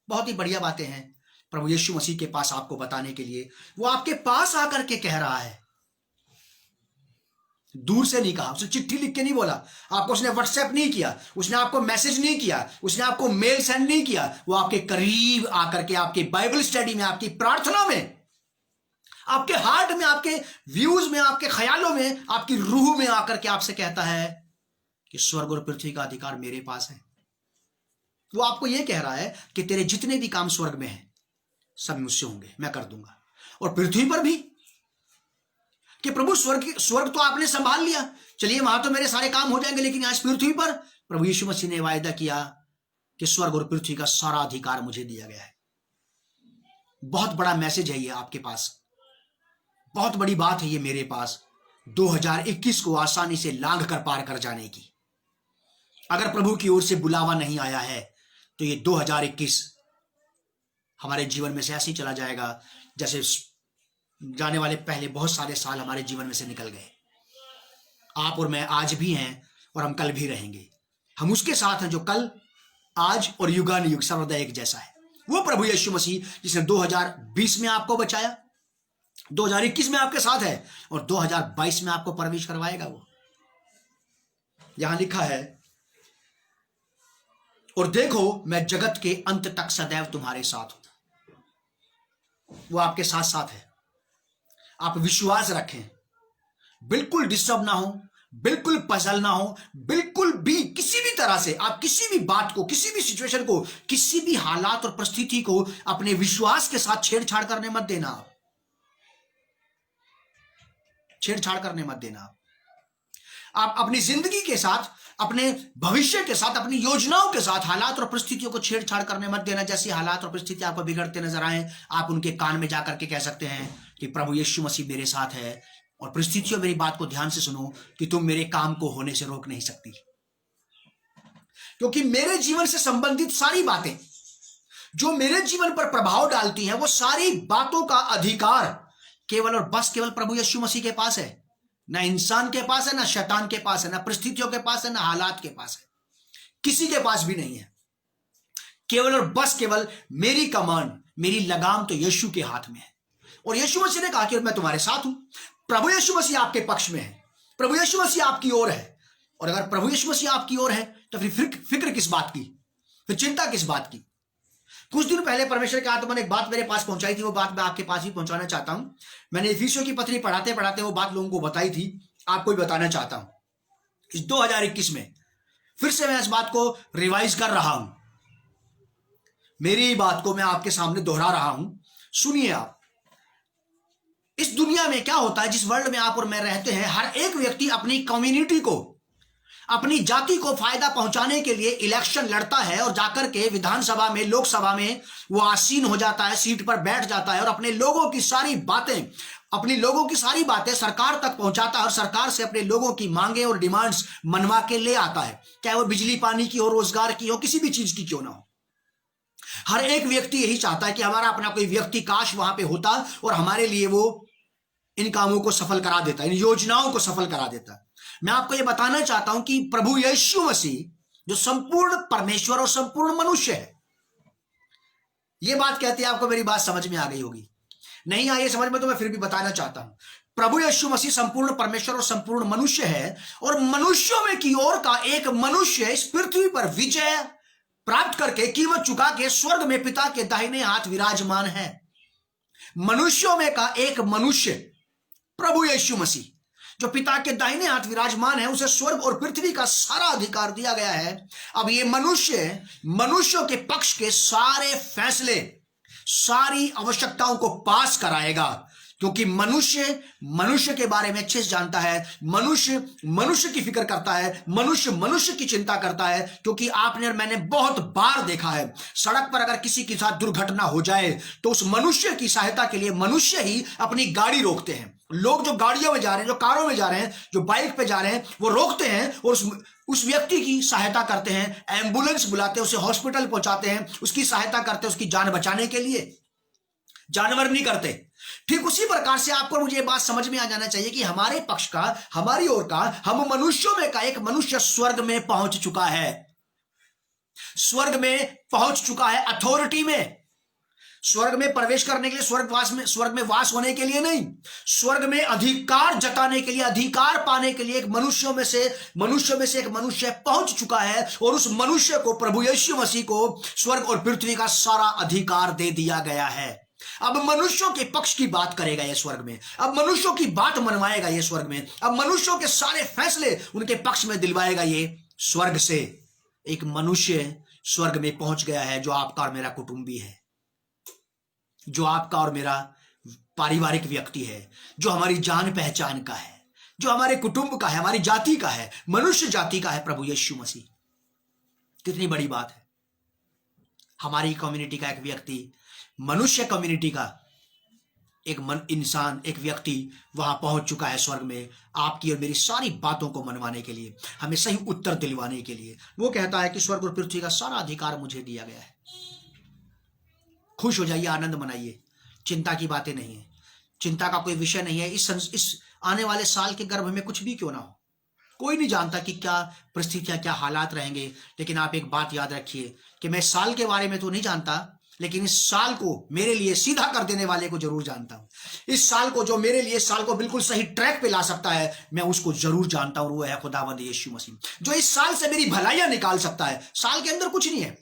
बहुत ही बढ़िया बातें हैं प्रभु यीशु मसीह के पास आपको बताने के लिए। वो आपके पास आकर के कह रहा है, दूर से नहीं कहा, उसने चिट्ठी लिख के नहीं बोला आपको, उसने व्हाट्सएप नहीं किया, उसने आपको मैसेज नहीं किया, उसने आपको मेल सेंड नहीं किया। वो आपके करीब आकर के आपके बाइबल स्टडी में, आपकी प्रार्थना में, आपके हार्ट में, आपके व्यूज में, आपके ख्यालों में, आपकी रूह में आकर के आपसे कहता है कि स्वर्ग और पृथ्वी का अधिकार मेरे पास है। वो आपको यह कह रहा है कि तेरे जितने भी काम स्वर्ग में हैं सब मुझसे होंगे, मैं कर दूंगा। और पृथ्वी पर भी कि प्रभु स्वर्ग तो आपने संभाल लिया, चलिए वहां तो मेरे सारे काम हो जाएंगे, लेकिन आज पृथ्वी पर प्रभु यीशु मसीह ने वायदा किया कि स्वर्ग और पृथ्वी का सारा अधिकार मुझे दिया गया है। बहुत बड़ा मैसेज है ये आपके पास, बहुत बड़ी बात है ये मेरे पास, 2021 को आसानी से लांघ कर पार कर जाने की। अगर प्रभु की ओर से बुलावा नहीं आया है तो ये 2021 हमारे जीवन में से ऐसे ही चला जाएगा जैसे जाने वाले पहले बहुत सारे साल हमारे जीवन में से निकल गए। आप और मैं आज भी हैं और हम कल भी रहेंगे। हम उसके साथ हैं जो कल, आज और युगानुयुग सर्वदा एक जैसा है। वो प्रभु यीशु मसीह जिसने 2020 में आपको बचाया, 2021 में आपके साथ है और 2022 में आपको प्रवेश करवाएगा। वो यहां लिखा है, और देखो मैं जगत के अंत तक सदैव तुम्हारे साथ हूं। वो आपके साथ साथ है। आप विश्वास रखें, बिल्कुल डिस्टर्ब ना हो, बिल्कुल पजल ना हो, बिल्कुल भी किसी भी तरह से आप किसी भी बात को, किसी भी सिचुएशन को, किसी भी हालात और परिस्थिति को अपने विश्वास के साथ छेड़छाड़ करने मत देना। छेड़छाड़ करने मत देना। आप अपनी जिंदगी के साथ, अपने भविष्य के साथ, अपनी योजनाओं के साथ हालात और परिस्थितियों को छेड़छाड़ करने मत देना। जैसी हालात और परिस्थिति आपको बिगड़ते नजर आए, आप उनके कान में जाकर के कह सकते हैं कि प्रभु यीशु मसीह मेरे साथ है और परिस्थितियों मेरी बात को ध्यान से सुनो कि तुम मेरे काम को होने से रोक नहीं सकती, क्योंकि मेरे जीवन से संबंधित सारी बातें जो मेरे जीवन पर प्रभाव डालती हैं, वो सारी बातों का अधिकार केवल और बस केवल प्रभु यीशु मसीह के पास है। ना इंसान के पास है, ना शैतान के पास है, ना परिस्थितियों के पास है, ना हालात के पास है, किसी के पास भी नहीं है। केवल और बस केवल मेरी कमान, मेरी लगाम तो यीशु के हाथ में है। और यीशु मसीह ने कहा कि मैं तुम्हारे साथ हूं। प्रभु यीशु मसीह आपके पक्ष में है, प्रभु यीशु मसीह आपकी ओर है। और अगर प्रभु यीशु मसीह आपकी ओर है तो फिर फिक्र किस बात की, फिर चिंता किस बात की। कुछ दिन पहले परमेश्वर के आत्मा ने एक बात मेरे पास पहुंचाई थी, वो बात मैं आपके पास भी पहुंचाना चाहता हूं। मैंने इफिसियों की पत्री पढ़ाते पढ़ाते वो बात लोगों को बताई थी, आपको भी बताना चाहता हूं। इस 2021 में फिर से मैं इस बात को रिवाइज कर रहा हूं, मेरी बात को मैं आपके सामने दोहरा रहा हूं। सुनिए आप, इस दुनिया में क्या होता है, जिस वर्ल्ड में आप और मैं रहते हैं, हर एक व्यक्ति अपनी कम्युनिटी को, अपनी जाति को फायदा पहुंचाने के लिए इलेक्शन लड़ता है और जाकर के विधानसभा में, लोकसभा में वो आसीन हो जाता है, सीट पर बैठ जाता है और अपने लोगों की सारी बातें, अपनी लोगों की सारी बातें सरकार तक पहुंचाता है और सरकार से अपने लोगों की मांगे और डिमांड्स मनवा के ले आता है, चाहे वो बिजली पानी की हो, रोजगार की हो, किसी भी चीज की क्यों ना हो। हर एक व्यक्ति यही चाहता है कि हमारा अपना कोई व्यक्ति काश वहां पे होता और हमारे लिए वो इन कामों को सफल करा देता, इन योजनाओं को सफल करा देता। मैं आपको यह बताना चाहता हूं कि प्रभु यीशु मसीह जो संपूर्ण परमेश्वर और संपूर्ण मनुष्य है, यह बात कहते हैं, आपको मेरी बात समझ में आ गई होगी, नहीं आई समझ में तो मैं फिर भी बताना चाहता हूं। प्रभु यीशु मसीह संपूर्ण परमेश्वर और संपूर्ण मनुष्य है, और मनुष्यों में की ओर का एक मनुष्य इस पृथ्वी पर विजय प्राप्त करके कीमत चुका के स्वर्ग में पिता के दाहिने हाथ विराजमान है। मनुष्यों में का एक मनुष्य प्रभु यीशु मसीह जो पिता के दाहिने हाथ विराजमान है, उसे स्वर्ग और पृथ्वी का सारा अधिकार दिया गया है। अब ये मनुष्य मनुष्यों के पक्ष के सारे फैसले, सारी आवश्यकताओं को पास कराएगा, क्योंकि मनुष्य मनुष्य के बारे में अच्छे से जानता है, मनुष्य मनुष्य की फिक्र करता है, मनुष्य मनुष्य की चिंता करता है। क्योंकि आपने और मैंने बहुत बार देखा है, सड़क पर अगर किसी के साथ दुर्घटना हो जाए तो उस मनुष्य की सहायता के लिए मनुष्य ही अपनी गाड़ी रोकते हैं। लोग जो गाड़ियों में जा रहे हैं, जो कारों में जा रहे हैं, जो बाइक पे जा रहे हैं, वो रोकते हैं और उस व्यक्ति की सहायता करते हैं, एम्बुलेंस बुलाते हैं, उसे हॉस्पिटल पहुंचाते हैं, उसकी सहायता करते हैं, उसकी जान बचाने के लिए। जानवर नहीं करते। ठीक उसी प्रकार से आपको मुझे बात समझ में आ जाना चाहिए कि हमारे पक्ष का, हमारी ओर का, हम मनुष्यों में का एक मनुष्य स्वर्ग में पहुंच चुका है, स्वर्ग में पहुंच चुका है, अथॉरिटी में। स्वर्ग में प्रवेश करने के लिए, स्वर्ग में वास होने के लिए नहीं, स्वर्ग में अधिकार जताने के लिए, अधिकार पाने के लिए एक मनुष्यों में से एक मनुष्य पहुंच चुका है, और उस मनुष्य को, प्रभु यीशु मसीह को, स्वर्ग और पृथ्वी का सारा अधिकार दे दिया गया है। अब मनुष्यों के पक्ष की बात करेगा ये स्वर्ग में, अब मनुष्यों की बात मनवाएगा ये स्वर्ग में, अब मनुष्यों के सारे फैसले उनके पक्ष में दिलवाएगा ये स्वर्ग से। एक मनुष्य स्वर्ग में पहुंच गया है जो आपका और मेरा कुटुंबी है, जो आपका और मेरा पारिवारिक व्यक्ति है, जो हमारी जान पहचान का है, जो हमारे कुटुंब का है, हमारी जाति का है, मनुष्य जाति का है, प्रभु यीशु मसीह। कितनी बड़ी बात है। हमारी कम्युनिटी का एक व्यक्ति, मनुष्य कम्युनिटी का एक इंसान, एक व्यक्ति वहां पहुंच चुका है स्वर्ग में, आपकी और मेरी सारी बातों को मनवाने के लिए, हमें सही उत्तर दिलवाने के लिए। वो कहता है कि स्वर्ग और पृथ्वी का सारा अधिकार मुझे दिया गया है। खुश हो जाइए, आनंद मनाइए, चिंता की बातें नहीं है, चिंता का कोई विषय नहीं है। इस आने वाले साल के गर्भ में कुछ भी क्यों ना हो, कोई नहीं जानता कि क्या परिस्थितियां, क्या हालात रहेंगे। लेकिन आप एक बात याद रखिए कि मैं साल के बारे में तो नहीं जानता, लेकिन इस साल को मेरे लिए सीधा कर देने वाले को जरूर जानता हूं। इस साल को, जो मेरे लिए साल को बिल्कुल सही ट्रैक पे ला सकता है, मैं उसको जरूर जानता हूं। वो है खुदावंद यीशु मसीह, जो इस साल से मेरी भलाइयां निकाल सकता है। साल के अंदर कुछ नहीं है।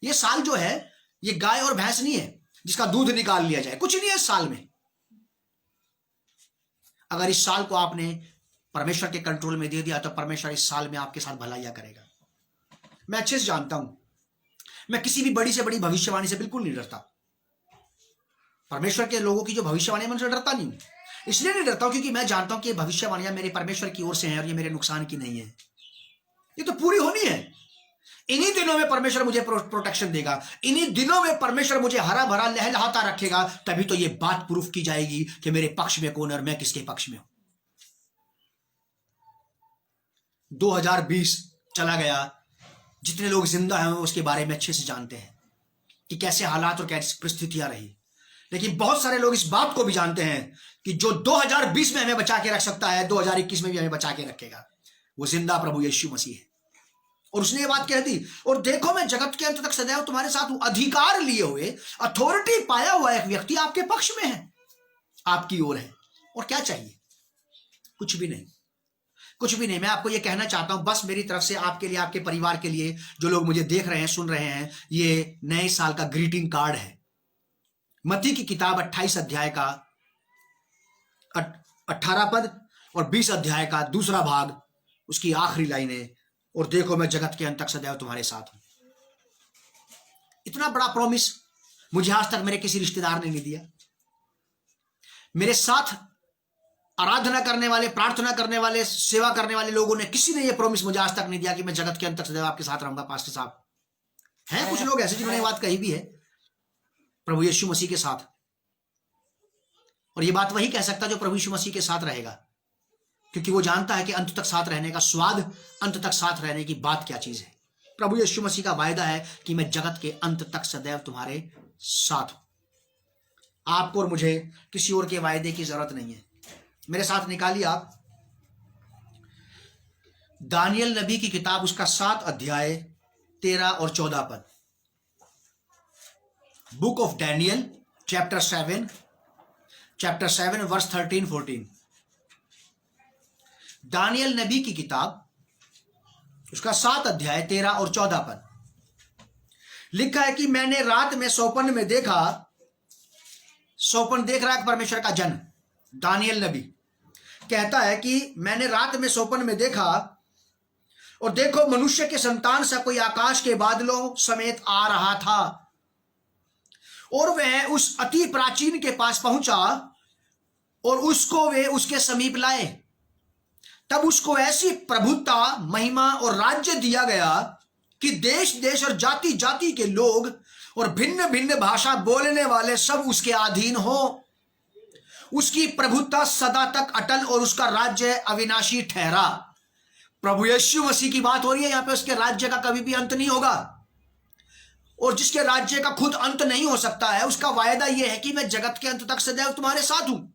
ये साल जो है, ये गाय और भैंस नहीं है जिसका दूध निकाल लिया जाए, कुछ नहीं है इस साल में। अगर इस साल को आपने परमेश्वर के कंट्रोल में दे दिया तो परमेश्वर इस साल में आपके साथ भलाइयां करेगा। मैं अच्छे से जानता हूं, मैं किसी भी बड़ी से बड़ी भविष्यवाणी से बिल्कुल नहीं डरता। परमेश्वर के लोगों की जो भविष्यवाणी है, मैं उनसे डरता नहीं हूं। इसलिए नहीं डरता हूं क्योंकि मैं जानता हूं कि ये भविष्यवाणियां मेरे परमेश्वर की ओर से हैं और ये मेरे नुकसान की नहीं है, ये तो पूरी होनी है। इन्हीं दिनों में परमेश्वर मुझे प्रोटेक्शन देगा, इन्हीं दिनों में परमेश्वर मुझे हरा भरा लहलहाता रखेगा, तभी तो ये बात प्रूफ की जाएगी कि मेरे पक्ष में कौन है और मैं किसके पक्ष में हूं। 2020 चला गया, जितने लोग जिंदा हैं उसके बारे में अच्छे से जानते हैं कि कैसे हालात और कैसी परिस्थितियां रही। लेकिन बहुत सारे लोग इस बात को भी जानते हैं कि जो 2020 में हमें बचा के रख सकता है, 2021 में भी हमें बचा के रखेगा, वो जिंदा प्रभु यीशु मसीह है। और उसने ये बात कह दी, और देखो मैं जगत के अंत तक सदैव तुम्हारे साथ हूं। अधिकार लिए हुए, अथॉरिटी पाया हुआ एक व्यक्ति आपके पक्ष में है, आपकी ओर है। और क्या चाहिए? कुछ भी नहीं, कुछ भी नहीं। मैं आपको ये कहना चाहता हूं, बस मेरी तरफ से आपके लिए, आपके परिवार के लिए, जो लोग मुझे देख रहे हैं, सुन रहे हैं, ये नए साल का ग्रीटिंग कार्ड है। मत्ती की किताब 28 अध्याय का 18 पद और 20 अध्याय का दूसरा भाग, उसकी आखिरी लाइनें, और देखो मैं जगत के अंत तक सदैव तुम्हारे साथ हूं। इतना बड़ा प्रॉमिस मुझे आज तक मेरे किसी रिश्तेदार ने नहीं दिया। मेरे साथ आराधना करने वाले, प्रार्थना करने वाले, सेवा करने वाले लोगों ने, किसी ने यह प्रॉमिस मुझे आज तक नहीं दिया कि मैं जगत के अंत तक सदैव आपके साथ रहूंगा। पास्टर साहब हैं कुछ लोग ऐसे जिन्होंने बात कही भी है प्रभु यीशु मसीह के साथ, और ये बात वही कह सकता जो प्रभु यीशु मसीह के साथ रहेगा, क्योंकि वो जानता है कि अंत तक साथ रहने का स्वाद, अंत तक साथ रहने की बात क्या चीज है। प्रभु यीशु मसीह का वायदा है कि मैं जगत के अंत तक सदैव तुम्हारे साथ हूं। आपको और मुझे किसी और के वायदे की जरूरत नहीं है। मेरे साथ निकालिए आप दानियल नबी की किताब, उसका 7 अध्याय 13 और 14 पद। Book of Daniel chapter 7 verse 13-14। दानियल नबी की किताब, उसका 7 अध्याय 13 और 14 पद लिखा है कि मैंने रात में स्वप्न में देखा। स्वप्न देख रहा है परमेश्वर का जन दानियल नबी कहता है कि मैंने रात में स्वप्न में देखा और देखो मनुष्य के संतान सा कोई आकाश के बादलों समेत आ रहा था और वह उस अति प्राचीन के पास पहुंचा और उसको वे उसके समीप लाए। तब उसको ऐसी प्रभुता, महिमा और राज्य दिया गया कि देश देश और जाति जाति के लोग और भिन्न भिन्न भाषा बोलने वाले सब उसके अधीन हो। उसकी प्रभुता सदा तक अटल और उसका राज्य अविनाशी ठहरा। प्रभु यीशु मसीह की बात हो रही है यहां पे। उसके राज्य का कभी भी अंत नहीं होगा और जिसके राज्य का खुद अंत नहीं हो सकता है, उसका वायदा यह है कि मैं जगत के अंत तक सदैव तुम्हारे साथ हूं।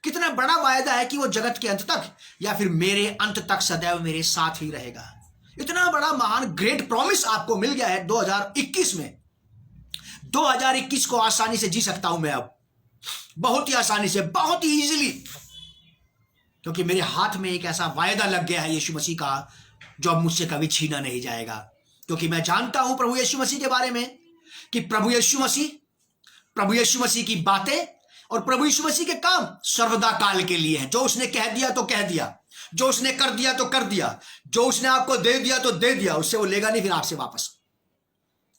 कितना बड़ा वायदा है कि वो जगत के अंत तक या फिर मेरे अंत तक सदैव मेरे साथ ही रहेगा। इतना बड़ा महान ग्रेट प्रॉमिस आपको मिल गया है 2021 में। 2021 को आसानी से जी सकता हूं मैं अब, बहुत ही आसानी से, बहुत ही इजीली, क्योंकि मेरे हाथ में एक ऐसा वायदा लग गया है यीशु मसीह का जो अब मुझसे कभी छीना नहीं जाएगा। क्योंकि मैं जानता हूं प्रभु यीशु मसीह के बारे में कि प्रभु यीशु मसीह की बातें और प्रभु यीशु मसीह के काम सर्वदा काल के लिए हैं। जो उसने कह दिया तो कह दिया, जो उसने कर दिया तो कर दिया, जो उसने आपको दे दिया तो दे दिया, उससे वो लेगा नहीं फिर आपसे वापस।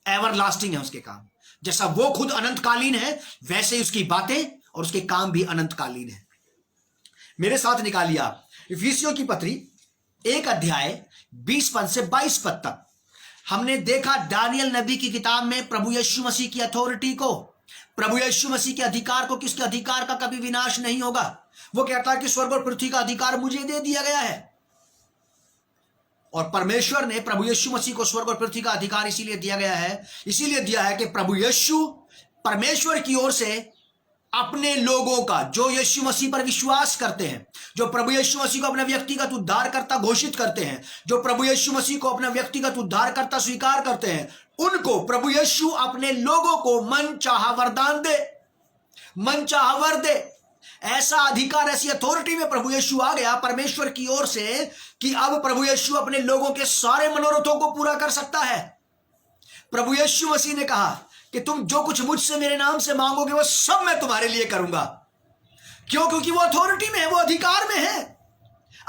एवर लास्टिंग है उसके काम। जैसा वो खुद अनंतकालीन है वैसे ही उसकी बातें और उसके काम भी अनंतकालीन है। मेरे साथ निकालिए आप इफिसियों की पत्री 1 अध्याय 20 पद से 22 पद तक। हमने देखा दानियल नबी की किताब में प्रभु यीशु मसीह की अथॉरिटी को, प्रभु यीशु मसीह के अधिकार को, किसके अधिकार का कभी विनाश नहीं होगा। वो कहता है कि स्वर्ग और पृथ्वी का अधिकार मुझे दे दिया गया है। और परमेश्वर ने प्रभु यीशु मसीह को स्वर्ग और पृथ्वी का अधिकार इसीलिए दिया गया है, इसीलिए दिया है कि प्रभु यीशु परमेश्वर की ओर से अपने लोगों का, जो यीशु मसीह पर विश्वास करते हैं, जो प्रभु यीशु मसीह को अपना व्यक्तिगत उद्धारकर्ता घोषित करते हैं, जो प्रभु यीशु मसीह को अपना व्यक्तिगत उद्धारकर्ता स्वीकार करते हैं, उनको प्रभु यीशु अपने लोगों को मनचाहा वरदान दे, मनचाहा वर दे। ऐसा अधिकार, ऐसी अथॉरिटी में प्रभु यीशु आ गया परमेश्वर की ओर से कि अब प्रभु यीशु अपने लोगों के सारे मनोरथों को पूरा कर सकता है। प्रभु यीशु मसीह ने कहा कि तुम जो कुछ मुझसे मेरे नाम से मांगोगे वो सब मैं तुम्हारे लिए करूंगा। क्यों? क्योंकि वो अथॉरिटी में है, वो अधिकार में है।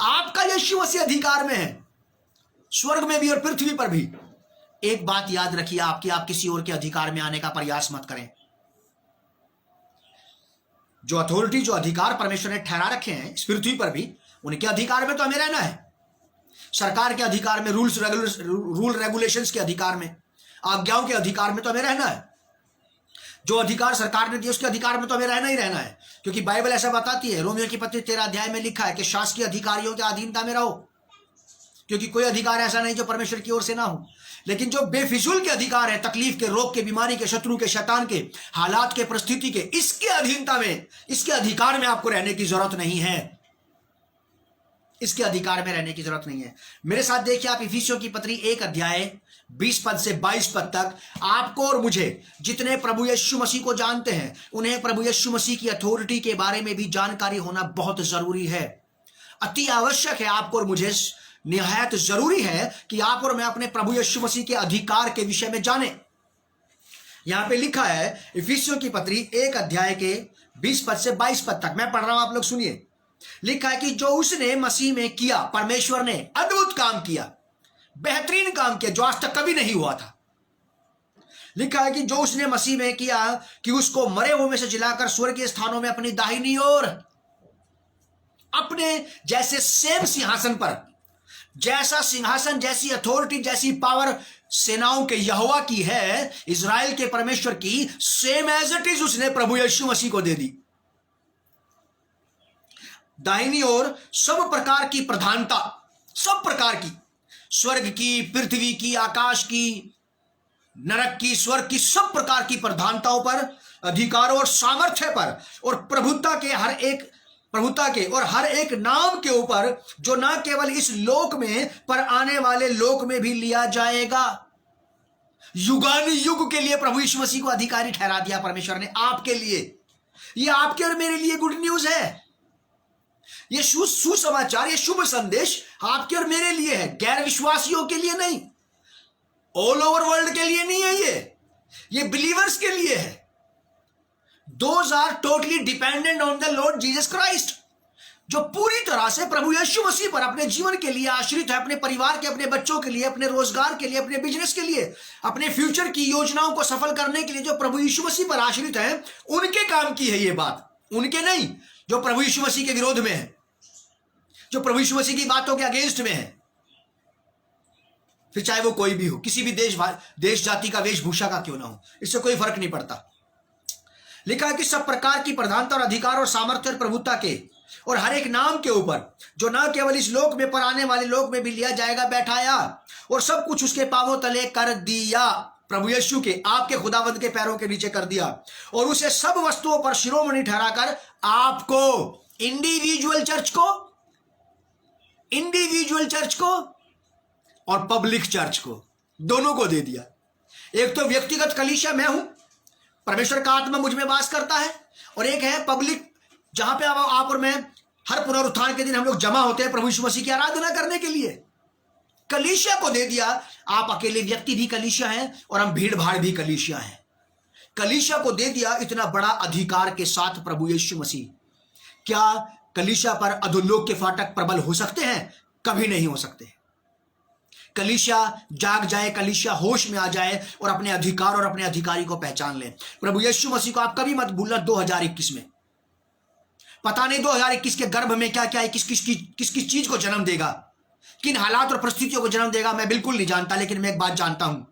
आपका यीशु मसीह अधिकार में है, स्वर्ग में भी और पृथ्वी पर भी। एक बात याद रखिए आपकी, आप किसी और के अधिकार में आने का प्रयास मत करें। जो अथॉरिटी, जो अधिकार परमेश्वर ने ठहरा रखे हैं इस पृथ्वी पर भी, उनके अधिकार में तो हमें रहना है। सरकार के अधिकार में, रूल रेगुलेशंस के अधिकार में, आज्ञाओं के अधिकार में तो हमें रहना है। जो अधिकार सरकार ने दिए उसके अधिकार में तो हमें रहना ही रहना है। क्योंकि बाइबल ऐसा बताती है, रोमियो की पत्री 13 अध्याय में लिखा है कि शासकीय अधिकारियों के अधीनता में रहो, क्योंकि कोई अधिकार ऐसा नहीं जो परमेश्वर की ओर से ना हो। लेकिन जो बेफिजूल के अधिकार है, तकलीफ के, रोग के, बीमारी के, शत्रु के, शैतान के, हालात के, परिस्थिति के, इसके अधीनता में, इसके अधिकार में आपको रहने की जरूरत नहीं है। इसके अधिकार में रहने की जरूरत नहीं है। मेरे साथ देखिए आप इफिसियों की पत्री 1 अध्याय 20 पद से 22 पद तक। आपको और मुझे, जितने प्रभु यीशु मसीह को जानते हैं, उन्हें प्रभु यीशु मसीह की अथॉरिटी के बारे में भी जानकारी होना बहुत जरूरी है। अति आवश्यक है। आपको और मुझे निहायत जरूरी है कि आप और मैं अपने प्रभु यीशु मसीह के अधिकार के विषय में जाने। यहां पे लिखा है इफिसियों की पत्री 1 अध्याय के 20 पद से 22 पद तक। मैं पढ़ रहा हूं, आप लोग सुनिए। लिखा है कि जो उसने मसीह में किया, परमेश्वर ने अद्भुत काम किया, बेहतरीन काम किया जो आज तक कभी नहीं हुआ था। लिखा है कि जो उसने मसीह में किया कि उसको मरे हुए में से जिलाकर स्वर्गीय स्थानों में अपनी दाहिनी ओर, अपने जैसे सेम सिंहासन पर, जैसा सिंहासन, जैसी अथॉरिटी, जैसी पावर सेनाओं के यहोवा की है, इजराइल के परमेश्वर की, सेम एज इट इज उसने प्रभु यीशु मसीह को दे दी। दाहिनी ओर सब प्रकार की प्रधानता, सब प्रकार की, स्वर्ग की, पृथ्वी की, आकाश की, नरक की, स्वर्ग की, सब प्रकार की प्रधानताओं पर, अधिकारों और सामर्थ्य पर, और प्रभुता के और हर एक नाम के ऊपर, जो ना केवल इस लोक में पर आने वाले लोक में भी लिया जाएगा। युगानी युग के लिए प्रभु यीशु मसीह को अधिकारी ठहरा दिया परमेश्वर ने, आपके लिए। यह आपके और मेरे लिए गुड न्यूज है। ये सुसमाचार, ये शुभ संदेश आपके और मेरे लिए है, गैर विश्वासियों के लिए नहीं, ऑल ओवर वर्ल्ड के लिए नहीं है। ये बिलीवर्स के लिए है। Those are totally dependent on the Lord Jesus Christ, जो पूरी तरह से प्रभु यीशु मसीह पर अपने जीवन के लिए आश्रित है, अपने परिवार के, अपने बच्चों के लिए, अपने रोजगार के लिए, अपने बिजनेस के लिए, अपने फ्यूचर की योजनाओं को सफल करने के लिए जो प्रभु यीशु मसीह पर आश्रित है, उनके काम की है ये बात, उनके नहीं जो प्रभु यीशु मसीह के विरोध में है, जो प्रभु यीशु मसीह की बातों के अगेंस्ट में है, फिर चाहे वो कोई भी हो, किसी भी देश जाति का, वेशभूषा का क्यों ना हो, इससे कोई फर्क नहीं पड़ता। लिखा है कि सब प्रकार की प्रधानता और अधिकार और सामर्थ्य और प्रभुता के और हर एक नाम के ऊपर, जो न केवल इस लोक में पर आने वाले लोक में भी लिया जाएगा, बैठाया और सब कुछ उसके पांवों तले कर दिया। प्रभु यीशु के, आपके खुदावंद के पैरों के नीचे कर दिया, और उसे सब वस्तुओं पर शिरोमणि ठहराकर आपको, इंडिविजुअल चर्च को और पब्लिक चर्च को, दोनों को दे दिया। एक तो व्यक्तिगत कलीसिया मैं हूं, परमेश्वर का आत्मा मुझ में वास करता है, और एक है पब्लिक, जहां पे आप और मैं हर पुनरुत्थान के दिन हम लोग जमा होते हैं प्रभु यीशु मसीह की आराधना करने के लिए। कलीसिया को दे दिया। आप अकेले व्यक्ति भी कलीसिया हैं और हम भीड़ भाड़ भी कलीसिया हैं। कलीसिया को दे दिया इतना बड़ा अधिकार के साथ प्रभु यीशु मसीह। क्या कलीसिया पर अधोलोक के फाटक प्रबल हो सकते हैं? कभी नहीं हो सकते। कलीसिया जाग जाए, कलीसिया होश में आ जाए और अपने अधिकार और अपने अधिकारी को पहचान ले। प्रभु यीशु मसीह को आप कभी मत भूलना 2021 में। पता नहीं 2021 के गर्भ में क्या क्या है, किस किस चीज को जन्म देगा, किन हालात और परिस्थितियों को जन्म देगा, मैं बिल्कुल नहीं जानता। लेकिन मैं एक बात जानता हूं,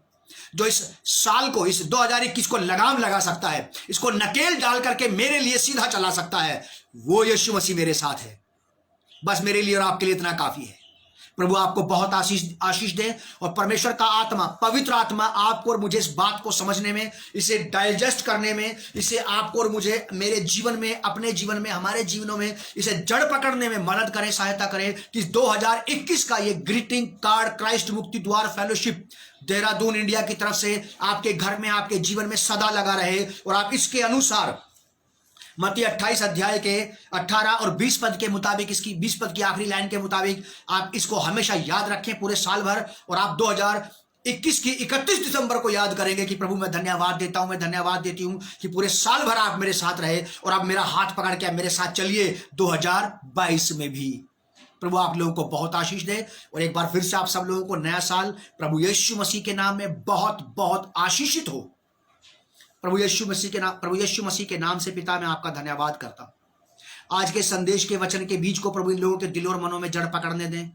जो इस साल को, इस 2021 को लगाम लगा सकता है, इसको नकेल डाल करके मेरे लिए सीधा चला सकता है, वो यीशु मसीह मेरे साथ है। बस मेरे लिए और आपके लिए इतना काफी है। प्रभु आपको बहुत आशीष दे, और परमेश्वर का आत्मा, पवित्र आत्मा आपको और मुझे इस बात को समझने में, इसे डाइजेस्ट करने में, इसे आपको और मुझे मेरे जीवन में, अपने जीवन में, हमारे जीवनों में इसे जड़ पकड़ने में मदद करें, सहायता करें, कि 2021 का ये ग्रीटिंग कार्ड क्राइस्ट मुक्ति द्वार फेलोशिप देहरादून इंडिया की तरफ से आपके घर में, आपके जीवन में सदा लगा रहे, और आप इसके अनुसार मत्ती 28 अध्याय के 18 और 20 पद के मुताबिक, इसकी 20 पद की आखिरी लाइन के मुताबिक आप इसको हमेशा याद रखें पूरे साल भर, और आप 2021 की 31 दिसंबर को याद करेंगे कि प्रभु मैं धन्यवाद देता हूं, मैं धन्यवाद देती हूं कि पूरे साल भर आप मेरे साथ रहे, और आप मेरा हाथ पकड़ के आप मेरे साथ चलिए 2022 में भी। प्रभु आप लोगों को बहुत आशीष दे, और एक बार फिर से आप सब लोगों को नया साल प्रभु यीशु मसीह के नाम में बहुत बहुत आशीषित हो। प्रभु यीशु मसीह के नाम से पिता मैं आपका धन्यवाद करता हूं। आज के संदेश के वचन के बीज को प्रभु इन लोगों के दिलों और मनों में जड़ पकड़ने दें,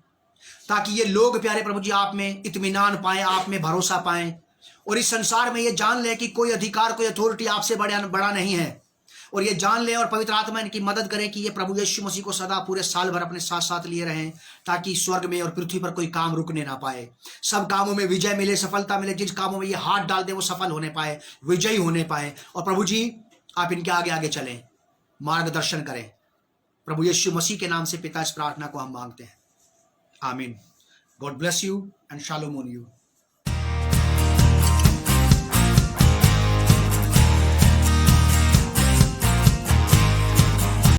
ताकि ये लोग प्यारे प्रभु जी आप में इत्मीनान पाएं, आप में भरोसा पाएं, और इस संसार में ये जान लें कि कोई अधिकार, कोई अथॉरिटी आपसे बड़ा नहीं है, और ये जान लें और पवित्र आत्मा इनकी मदद करें कि ये प्रभु यीशु मसीह को सदा पूरे साल भर अपने साथ साथ लिए रहें, ताकि स्वर्ग में और पृथ्वी पर कोई काम रुकने ना पाए। सब कामों में विजय मिले, सफलता मिले, जिस कामों में ये हाथ डाल दे वो सफल होने पाए, विजयी होने पाए। और प्रभु जी आप इनके आगे आगे चलें, मार्गदर्शन करें। प्रभु यीशु मसीह के नाम से पिता इस प्रार्थना को हम मांगते हैं, आमीन। God bless you and shalom on you.